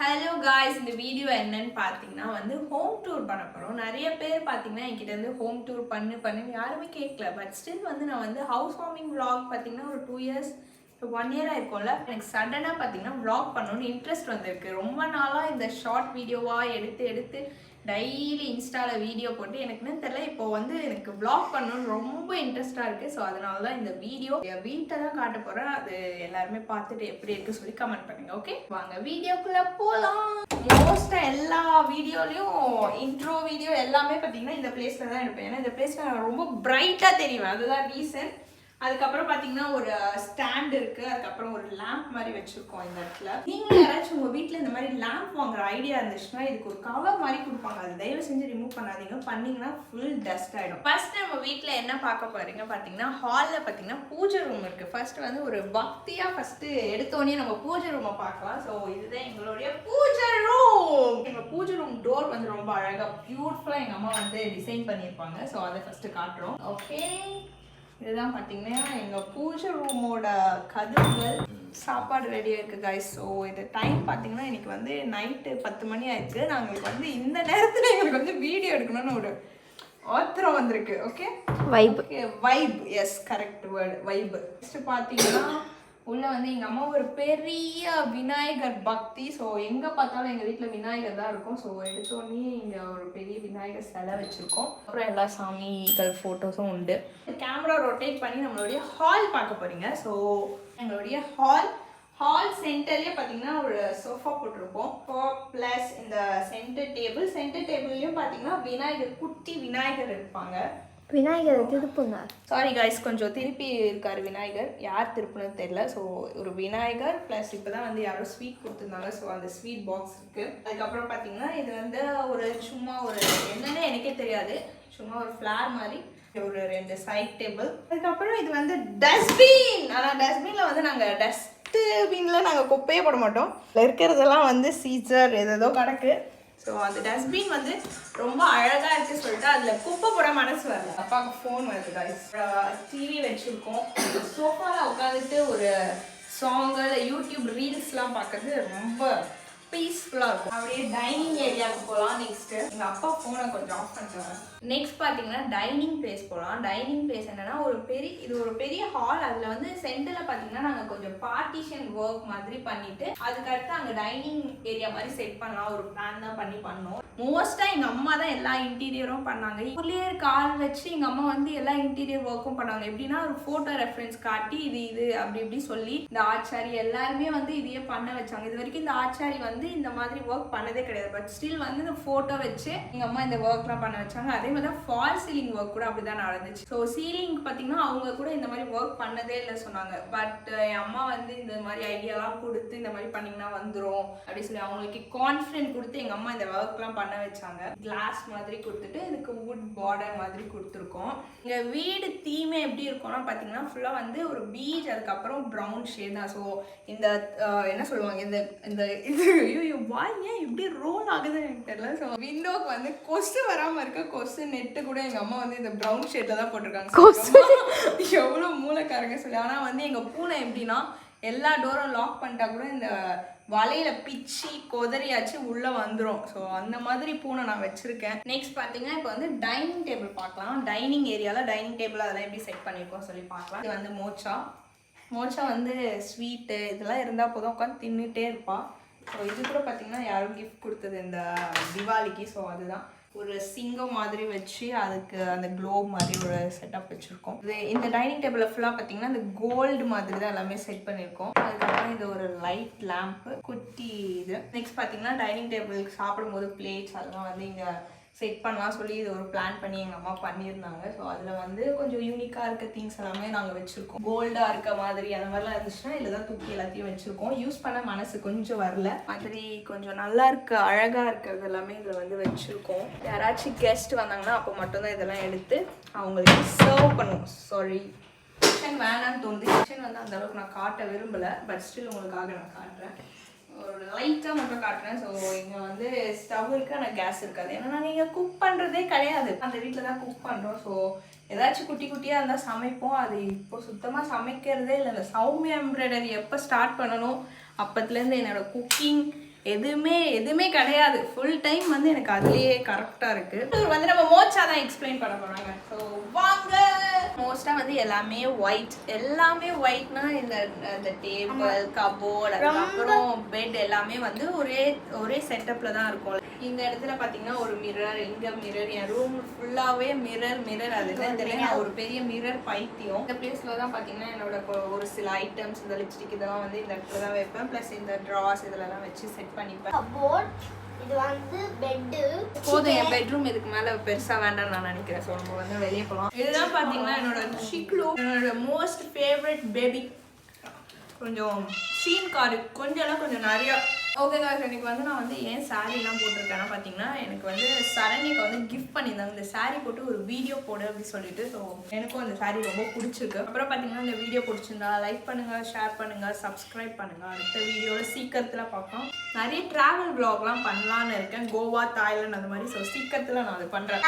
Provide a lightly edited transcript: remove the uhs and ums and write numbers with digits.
Hello guys, இந்த video என்னன்னு பார்த்தீங்கன்னா ஹோம் டூர் பண்ண போகிறோம். நிறைய பேர் பார்த்தீங்கன்னா என்கிட்ட ஹோம் டூர் பண்ணுன்னு யாருமே கேட்கல. பட் ஸ்டில் நான் ஹவுஸ் வார்மிங் vlog பார்த்தீங்கன்னா ஒரு 2 இயர்ஸ் 1 இயர் ஆயிருக்கும்ல. எனக்கு சடனாக பார்த்தீங்கன்னா vlog பண்ணணும்னு இன்ட்ரெஸ்ட் வந்திருக்கு. ரொம்ப நாளாக இந்த ஷார்ட் வீடியோவாக எடுத்து டெய்லி இன்ஸ்டாவில் வீடியோ போட்டு எனக்குன்னு தெரியல, இப்போ எனக்கு vlog பண்ணணும்னு ரொம்ப இன்ட்ரெஸ்டாக இருக்குது. ஸோ அதனால தான் இந்த வீடியோ என் வீட்டை தான் காட்ட போகிறேன். அது எல்லாருமே பார்த்துட்டு எப்படி இருக்குது சொல்லி கமெண்ட் பண்ணுங்க. ஓகே, வாங்க வீடியோக்குள்ளே போகலாம். மோஸ்ட்டாக எல்லா வீடியோலையும் இன்ட்ரோ வீடியோ எல்லாமே பார்த்தீங்கன்னா இந்த பிளேஸில் தான் எடுப்பேன். ஏன்னா இந்த பிளேஸில் நான் ரொம்ப பிரைட்டாக தெரியும், அதுதான் ரீசன். அதுக்கப்புறம் பார்த்தீங்கன்னா ஒரு ஸ்டாண்ட் இருக்குது, அதுக்கப்புறம் ஒரு லேம்ப் மாதிரி வச்சுருக்கோம் இந்த இடத்துல. நீங்களும் யாராச்சும் உங்கள் வீட்டில் இந்த மாதிரி லேம்ப் வாங்குற ஐடியா இருந்துச்சுன்னா இதுக்கு ஒரு கவர் மாதிரி கொடுப்பாங்க, அது தயவு செஞ்சு ரிமூவ் பண்ணாதீங்க. பண்ணிங்கன்னா ஃபுல் டஸ்ட் ஆகிடும். ஃபர்ஸ்ட் நம்ம வீட்டில் என்ன பார்க்க போகிறீங்க பார்த்தீங்கன்னா, ஹாலில் பார்த்தீங்கன்னா பூஜை ரூம் இருக்குது. ஃபர்ஸ்ட் ஒரு பக்தியாக ஃபஸ்ட்டு எடுத்தோடனே நம்ம பூஜை ரூமை பார்க்கலாம். ஸோ இதுதான் எங்களுடைய பூஜை ரூம். எங்கள் பூஜை ரூம் டோர் ரொம்ப அழகாக பியூட்டிஃபுல்லாக எங்கள் அம்மா டிசைன் பண்ணியிருப்பாங்க. ஸோ அதை ஃபஸ்ட்டு காட்டுறோம். ஓகே, இதுதான் பார்த்தீங்கன்னா எங்கள் பூஜை ரூமோட கதவுகள். சாப்பாடு ரெடியாக இருக்குது கைஸ். ஸோ இது டைம் பார்த்தீங்கன்னா இன்னைக்கு நைட்டு 10 மணி ஆயிடுச்சு. நாங்களுக்கு இந்த நேரத்தில் எங்களுக்கு வீடியோ எடுக்கணும்னு ஒரு ஆத்திரம் வந்திருக்கு. Okay, vibe yes correct word, vibe. Next பார்த்தீங்கன்னா உள்ள எங்கள் அம்மா ஒரு பெரிய விநாயகர் பக்தி. ஸோ எங்கே பார்த்தாலும் எங்கள் வீட்டில் விநாயகர் தான் இருக்கும். ஸோ எடுத்தோடனே இங்கே ஒரு பெரிய விநாயகர் சிலை வச்சுருக்கோம். அப்புறம் எல்லா சாமிகள் ஃபோட்டோஸும் உண்டு. கேமரா ரொட்டேட் பண்ணி நம்மளுடைய ஹால் பார்க்க போகிறீங்க. ஸோ எங்களுடைய ஹால் சென்டர்லேயே பார்த்தீங்கன்னா ஒரு சோஃபா போட்டிருப்போம். ப்ளஸ் இந்த சென்டர் டேபிள்லேயும் பார்த்தீங்கன்னா விநாயகர், குட்டி விநாயகர் இருப்பாங்க. விநாயகரை திருப்புங்க. சாரி காய்ஸ், கொஞ்சம் திருப்பி இருக்காரு விநாயகர். யார் திருப்புனது தெரியல. ஸோ ஒரு விநாயகர் ப்ளஸ் இப்போ தான் யாரோ ஸ்வீட் கொடுத்துருந்தாங்க. ஸோ அந்த ஸ்வீட் பாக்ஸ் இருக்குது. அதுக்கப்புறம் பார்த்தீங்கன்னா இது ஒரு சும்மா ஒரு என்னன்னு எனக்கே தெரியாது, சும்மா ஒரு ஃப்ளார் மாதிரி ஒரு 2 சைட் டேபிள். அதுக்கப்புறம் இது டஸ்ட்பின். ஆனால் டஸ்ட்பினில் நாங்கள் டஸ்ட்பினில் நாங்கள் குப்பையே போட மாட்டோம். இருக்கிறதெல்லாம் சீசர் ஏதோ கிடக்கு. ஸோ அந்த டஸ்ட்பின் ரொம்ப அழகாக இருக்குது சொல்லிட்டு அதில் குப்பை போட மனசு வரல. அப்பாவுக்கு ஃபோன் வருது கைஸ். டிவி வச்சுருக்கோம். சோஃபாவில் உட்காந்துட்டு ஒரு சாங்கு இல்லை யூடியூப் ரீல்ஸ்லாம் பார்க்குறது ரொம்ப பீஸ்ஃபுல்லாக இருக்கும். அப்படியே டைனிங் ஏரியாவுக்கு போகலாம். நெக்ஸ்ட்டு எங்கள் அப்பா ஃபோனை கொஞ்சம் ஆஃப் பண்ணிட்டு. நெக்ஸ்ட் பார்த்தீங்கன்னா டைனிங் பிளேஸ் போகலாம். டைனிங் பிளேஸ் என்னென்னா இது ஒரு பெரிய ஹால். அதில் சென்டரில் பார்த்தீங்கன்னா நாங்கள் கொஞ்சம் பார்ட்டிஷன் ஒர்க் மாதிரி பண்ணிவிட்டு அதுக்கடுத்து அங்கே டைனிங் ஏரியா மாதிரி செட் பண்ணலாம் ஒரு பிளான் தான் பண்ணோம். மோஸ்ட்டாக எங்கள் அம்மா தான் எல்லா இன்டீரியரும் பண்ணாங்க. உள்ளே கால் வச்சு எங்கள் அம்மா எல்லா இன்டீரியர் ஒர்க்கும் பண்ணாங்க. எப்படின்னா ஒரு ஃபோட்டோ ரெஃபரன்ஸ் காட்டி இது அப்படி இப்படி சொல்லி இந்த ஆச்சாரி எல்லாருமே இதையே பண்ண வச்சாங்க. இது வரைக்கும் இந்த ஆச்சாரி இந்த மாதிரி ஒர்க் பண்ணதே கிடையாது. பட் ஸ்டில் இந்த ஃபோட்டோ வச்சு எங்கள் அம்மா இந்த ஒர்க்லாம் பண்ண வச்சாங்க. அதே மாதிரி தான் ஃபால் சீலிங் ஒர்க் கூட அப்படிதான் நடந்துச்சு. ஸோ சீலிங் பார்த்தீங்கன்னா அவங்க கூட இந்த மாதிரி ஒர்க் பண்ணதே இல்லை சொன்னாங்க. பட் என் அம்மா இந்த மாதிரி ஐடியாலாம் கொடுத்து இந்த மாதிரி பண்ணிங்கன்னா வந்துடும் அப்படி சொல்லி அவங்களுக்கு கான்ஃபிடென்ட் கொடுத்து எங்கள் அம்மா இந்த ஒர்க்லாம் பண்ண வச்சாங்க. கிளாஸ் மாதிரி கொடுத்துட்டு இதுக்கு வுட் பார்டர் மாதிரி கொடுத்துருக்கோம். எங்கள் வீடு தீமே எப்படி இருக்கும்னா பார்த்தீங்கன்னா ஃபுல்லாக ஒரு பீச், அதுக்கப்புறம் ப்ரௌன் ஷேட் தான். ஸோ இந்த என்ன சொல்லுவாங்க, இந்த ஐயோ வாய் ஏன் இப்படி ரோல் ஆகுதுன்னு எனக்கு தெரியல. ஸோ விண்டோக்கு கொசு வராமல் இருக்க கொசு நெட்டு கூட எங்கள் அம்மா இந்த ப்ரௌன் ஷேட்டில் தான் போட்டிருக்காங்க. எவ்வளோ மூளைக்காரங்க சொல்லி. ஆனால் எங்கள் பூனை எப்படின்னா எல்லா டோரும் லாக் பண்ணிட்டா கூட இந்த வலையில பிச்சு கொதறியாச்சு உள்ளே வந்துடும். ஸோ அந்த மாதிரி பூனை நான் வச்சுருக்கேன். நெக்ஸ்ட் பார்த்தீங்கன்னா இப்போ டைனிங் டேபிள் பார்க்கலாம். டைனிங் ஏரியாவில் டைனிங் டேபிள் அதெல்லாம் எப்படி செட் பண்ணியிருக்கோம் சொல்லி பார்க்கலாம். இது மோச்சா ஸ்வீட்டு இதெல்லாம் இருந்தால் போதும் உட்காந்து தின்னுட்டே இருப்பாள். ஸோ இது கூட பார்த்தீங்கன்னா யாரும் கிஃப்ட் கொடுத்தது இந்த திவாலிக்கு. ஸோ அதுதான் ஒரு சிங்கம் மாதிரி வச்சு அதுக்கு அந்த க்ளோப் மாதிரி ஒரு செட்டப் வச்சுருக்கோம். இந்த டைனிங் டேபிளில் ஃபுல்லாக பார்த்தீங்கன்னா இந்த கோல்டு மாதிரி தான் எல்லாமே செட் பண்ணியிருக்கோம். அதுக்கப்புறம் இது ஒரு லைட் லேம்ப்பு குட்டி இது. நெக்ஸ்ட் பார்த்தீங்கன்னா டைனிங் டேபிளுக்கு சாப்பிடும்போது பிளேட்ஸ் அதெல்லாம் இங்கே செட் பண்ணலாம் சொல்லி இது ஒரு பிளான் பண்ணி எங்கள் அம்மா பண்ணியிருந்தாங்க. ஸோ அதில் கொஞ்சம் யூனிக்காக இருக்க திங்ஸ் எல்லாமே நாங்கள் வச்சுருக்கோம். கோல்டாக இருக்க மாதிரி அந்த மாதிரிலாம் இருந்துச்சுன்னா இதில் தான் தூக்கி எல்லாத்தையும் வச்சுருக்கோம். யூஸ் பண்ண மனசு கொஞ்சம் வரல. மாதிரி கொஞ்சம் நல்லா இருக்க அழகாக இருக்கிறது எல்லாமே இதில் வச்சுருக்கோம். யாராச்சும் கெஸ்ட் வந்தாங்கன்னா அப்போ மட்டும்தான் இதெல்லாம் எடுத்து அவங்களுக்கு சர்வ் பண்ணுவோம். சாரி, கிச்சன் வேணான்னு தோணுது. கிச்சன் அந்த அளவுக்கு நான் காட்ட விரும்பலை. பட் ஸ்டில் உங்களுக்காக நான் காட்டுறேன். ஒரு லைட்டாக மட்டும் காட்டுறேன். ஸோ இங்கே ஸ்டவ் இருக்குது, ஆனால் கேஸ் இருக்காது. ஏன்னா நீங்கள் குக் பண்ணுறதே கிடையாது, அந்த வீட்டில் தான் குக் பண்ணுறோம். ஸோ ஏதாச்சும் குட்டி குட்டியாக இருந்தால் சமைப்போம். அது இப்போ சுத்தமாக சமைக்கிறதே இல்லை. இந்த சௌமியா எம்ப்ராய்டரி எப்போ ஸ்டார்ட் பண்ணணும் அப்பத்துலேருந்து என்னோடய குக்கிங் எதுவுமே கிடையாது. ஃபுல் டைம் வந்து எனக்கு அதுலேயே கரெக்டாக இருக்குது. வந்து நம்ம மோச்சா தான் எக்ஸ்பிளைன் பண்ண போகிறாங்க. ஸோ வாங்க. மோஸ்ட்டாக வந்து எல்லாமே ஒயிட்னா இந்த டேபிள் கபோர்டு அதுக்கப்புறம் பெட் எல்லாமே வந்து ஒரே செட்டப்பில் தான் இருக்கும். இந்த இடத்துல பார்த்தீங்கன்னா ஒரு மிரர், இங்கே மிரர், என் ரூம் ஃபுல்லாகவே மிரர் அதுதான் தெரியும். நான் ஒரு பெரிய மிரர் பைத்தியம். இந்த பிளேஸில் தான் பார்த்தீங்கன்னா என்னோட ஒரு சில ஐட்டம்ஸ், இந்த லிப்ஸ்டிக் இதெல்லாம் வந்து இந்த இடத்துல தான் வைப்பேன். ப்ளஸ் இந்த ட்ராஸ் இதெல்லாம் வச்சு செட் பண்ணிப்பேன். இது வந்து பெட்டு போதும், என் பெட்ரூம் இதுக்கு மேலே பெருசாக வேண்டாம்னு நான் நினைக்கிறேன். ஸோ நம்ம வந்து வெளியே போகலாம். இதுதான் பார்த்தீங்கன்னா என்னோட ஷிக்லு, என்னோட மோஸ்ட் ஃபேவரட் பேபி. கொஞ்சம் சீன் காரு கொஞ்சம் நிறையா. ஓகே காய்ஸ், எனக்கு வந்து நான் வந்து ஏன் சாரீலாம் போட்டிருக்கேன்னா பார்த்தீங்கன்னா எனக்கு வந்து சரண்யக்கு வந்து கிஃப்ட் பண்ணியிருந்தாங்க இந்த சாரீ போட்டு ஒரு வீடியோ போடு அப்படின்னு சொல்லிட்டு. ஸோ எனக்கும் அந்த சாரீ ரொம்ப பிடிச்சிருக்கு. அப்புறம் பார்த்தீங்கன்னா இந்த வீடியோ பிடிச்சிருந்தா லைக் பண்ணுங்கள், ஷேர் பண்ணுங்கள், சப்ஸ்கிரைப் பண்ணுங்கள். அடுத்த வீடியோவில் சீக்கிரத்தில் பார்க்கலாம். நிறைய ட்ராவல் வ்ளாக்லாம் பண்ணலான்னு இருக்கேன், கோவா, தாய்லாந்து அந்த மாதிரி. ஸோ சீக்கிரத்தில் நான் அது பண்ணுறேன்.